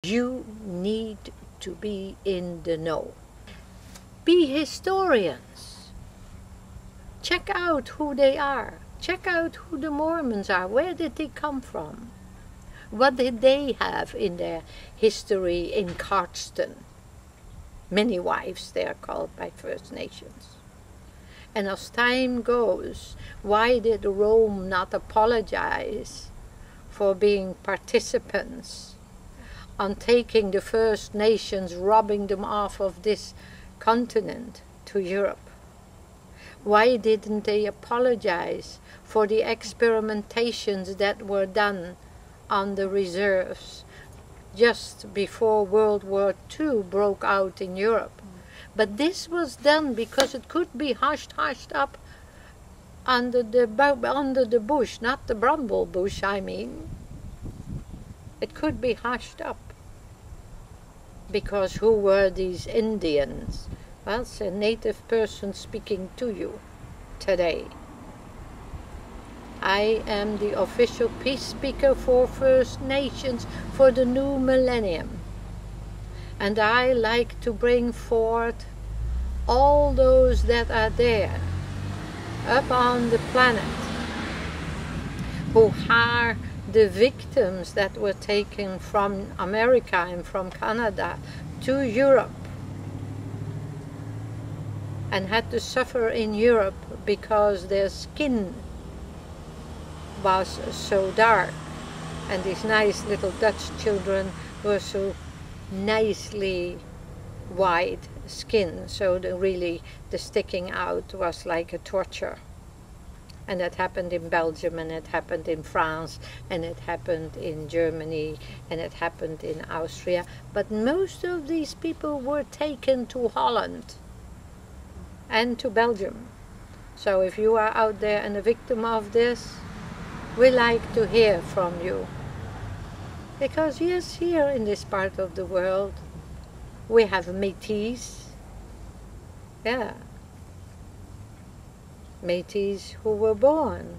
You need to be in the know. Be historians. Check out who they are. Check out who the Mormons are. Where did they come from? What did they have in their history in Cardston? Many wives, they are called by First Nations. And as time goes, why did Rome not apologize for being participants on taking the First Nations, robbing them off of this continent to Europe? Why didn't they apologize for the experimentations that were done on the reserves just before World War II broke out in Europe? But this was done because it could be hushed up under the bush, not the bramble bush, I mean. It could be hushed up. Because who were these Indians? Well, it's a native person speaking to you today. I am the official peace speaker for First Nations for the new millennium. And I like to bring forth all those that are there, up on the planet, who are the victims that were taken from America and from Canada to Europe and had to suffer in Europe because their skin was so dark, and these nice little Dutch children were so nicely white skin, so the sticking out was like a torture. And it happened in Belgium, and it happened in France, and it happened in Germany, and it happened in Austria. But most of these people were taken to Holland and to Belgium. So if you are out there and a victim of this, we like to hear from you. Because yes, here in this part of the world, we have Métis. Yeah. Métis who were born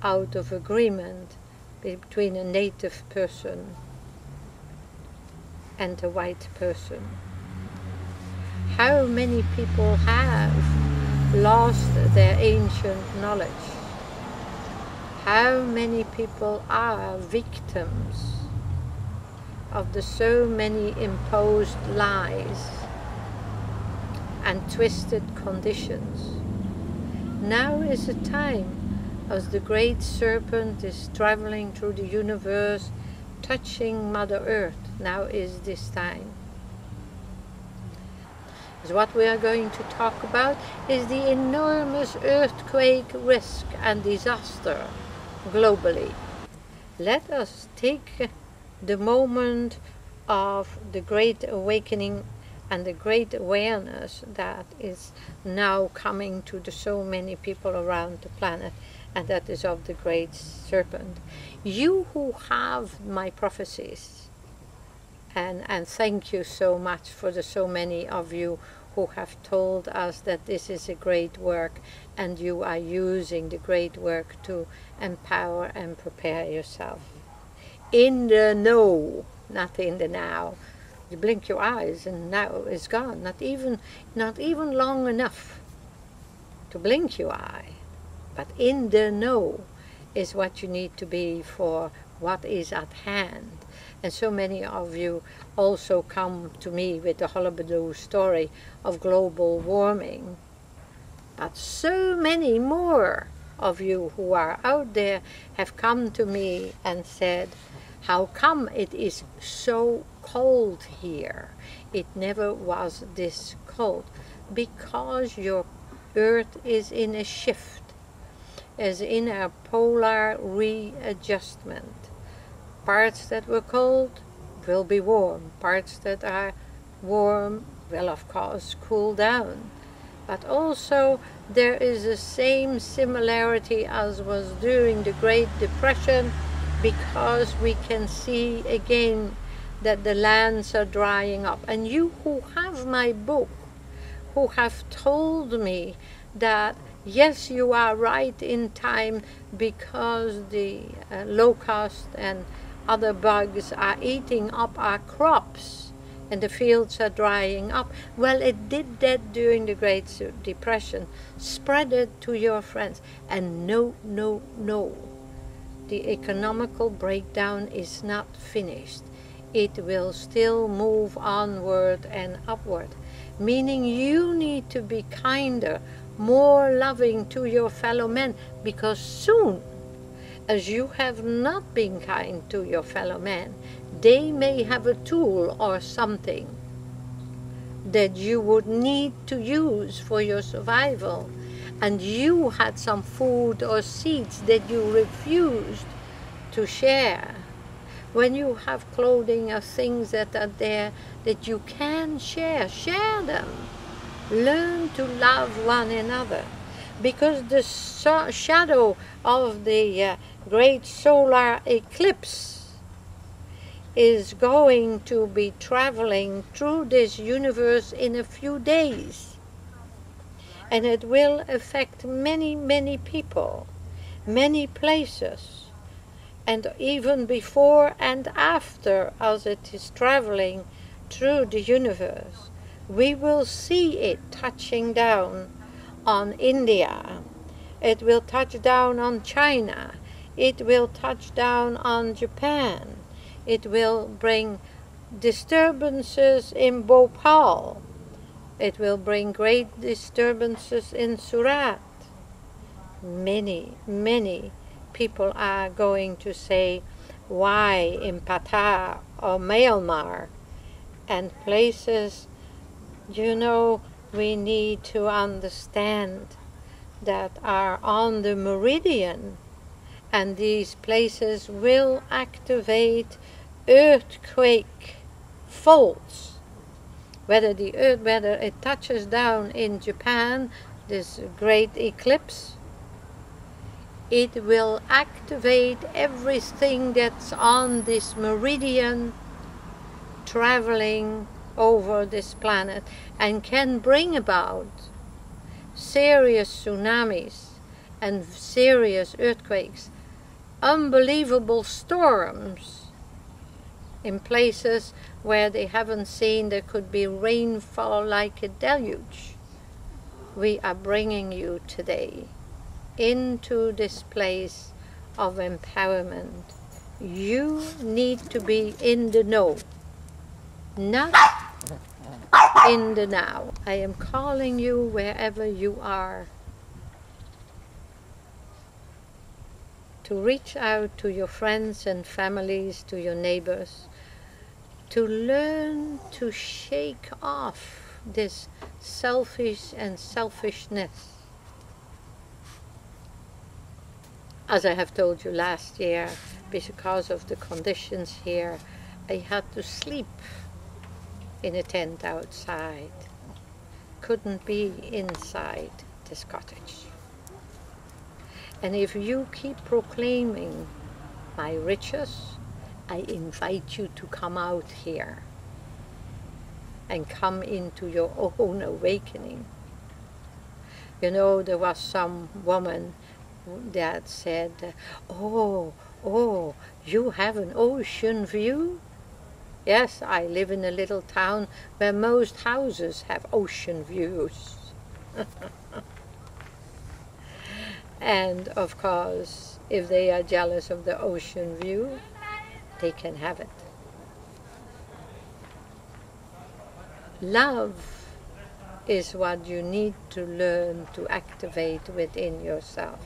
out of agreement between a native person and a white person. How many people have lost their ancient knowledge? How many people are victims of the so many imposed lies and twisted conditions? Now is the time, as the great serpent is traveling through the universe, touching Mother Earth. Now is this time. So what we are going to talk about is the enormous earthquake risk and disaster globally. Let us take the moment of the great awakening and the great awareness that is now coming to so many people around the planet, and that is of the great serpent. You who have my prophecies, and thank you so much for the so many of you who have told us that this is a great work, and you are using the great work to empower and prepare yourself. In the know, not in the now. You blink your eyes and now it's gone. Not even long enough to blink your eye. But in the know is what you need to be for what is at hand. And so many of you also come to me with the hullabaloo story of global warming. But so many more of you who are out there have come to me and said, how come it is so cold here? It never was this cold. Because your Earth is in a shift, is in a polar readjustment. Parts that were cold will be warm. Parts that are warm will of course cool down. But also there is the same similarity as was during the Great Depression, because we can see again that the lands are drying up. And you who have my book, who have told me that yes, you are right in time, because the locust and other bugs are eating up our crops and the fields are drying up. Well, it did that during the Great Depression. Spread it to your friends. And no, no, no. The economical breakdown is not finished. It will still move onward and upward. Meaning you need to be kinder, more loving to your fellow men, because soon, as you have not been kind to your fellow man, they may have a tool or something that you would need to use for your survival, and you had some food or seeds that you refused to share. When you have clothing or things that are there that you can share, share them. Learn to love one another, because the shadow of the great solar eclipse is going to be traveling through this universe in a few days. And it will affect many, many people, many places. And even before and after, as it is traveling through the universe, we will see it touching down on India. It will touch down on China. It will touch down on Japan. It will bring disturbances in Bhopal. It will bring great disturbances in Surat. Many, many people are going to say, why in Patah or Myanmar and places. You know, we need to understand that are on the meridian, and these places will activate earthquake faults. Whether it touches down in Japan, this great eclipse, it will activate everything that's on this meridian traveling over this planet, and can bring about serious tsunamis and serious earthquakes, unbelievable storms in places where they haven't seen. There could be rainfall like a deluge. We are bringing you today into this place of empowerment. You need to be in the know, not in the now. I am calling you wherever you are to reach out to your friends and families, to your neighbors, to learn to shake off this selfish and selfishness. As I have told you last year, because of the conditions here, I had to sleep in a tent outside. Couldn't be inside this cottage. And if you keep proclaiming my riches, I invite you to come out here and come into your own awakening. You know, there was some woman that said, oh, you have an ocean view? Yes, I live in a little town where most houses have ocean views. And of course, if they are jealous of the ocean view, they can have it. Love is what you need to learn to activate within yourself.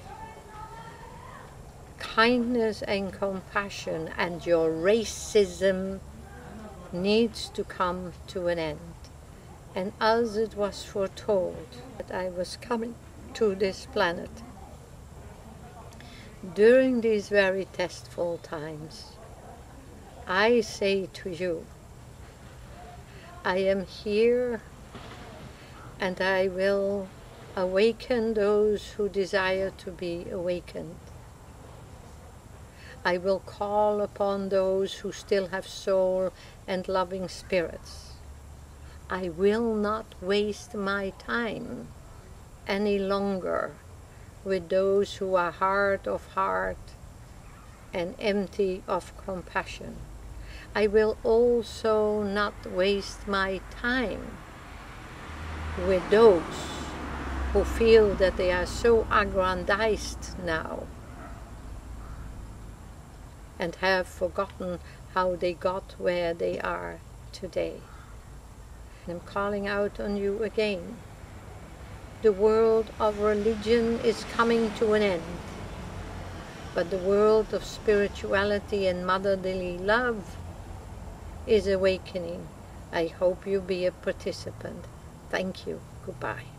Kindness and compassion, and your racism needs to come to an end. And as it was foretold that I was coming to this planet during these very testful times, I say to you, I am here and I will awaken those who desire to be awakened. I will call upon those who still have soul and loving spirits. I will not waste my time any longer with those who are hard of heart and empty of compassion. I will also not waste my time with those who feel that they are so aggrandized now and have forgotten how they got where they are today. I'm calling out on you again. The world of religion is coming to an end, but the world of spirituality and motherly love is awakening. I hope you be a participant. Thank you. Goodbye.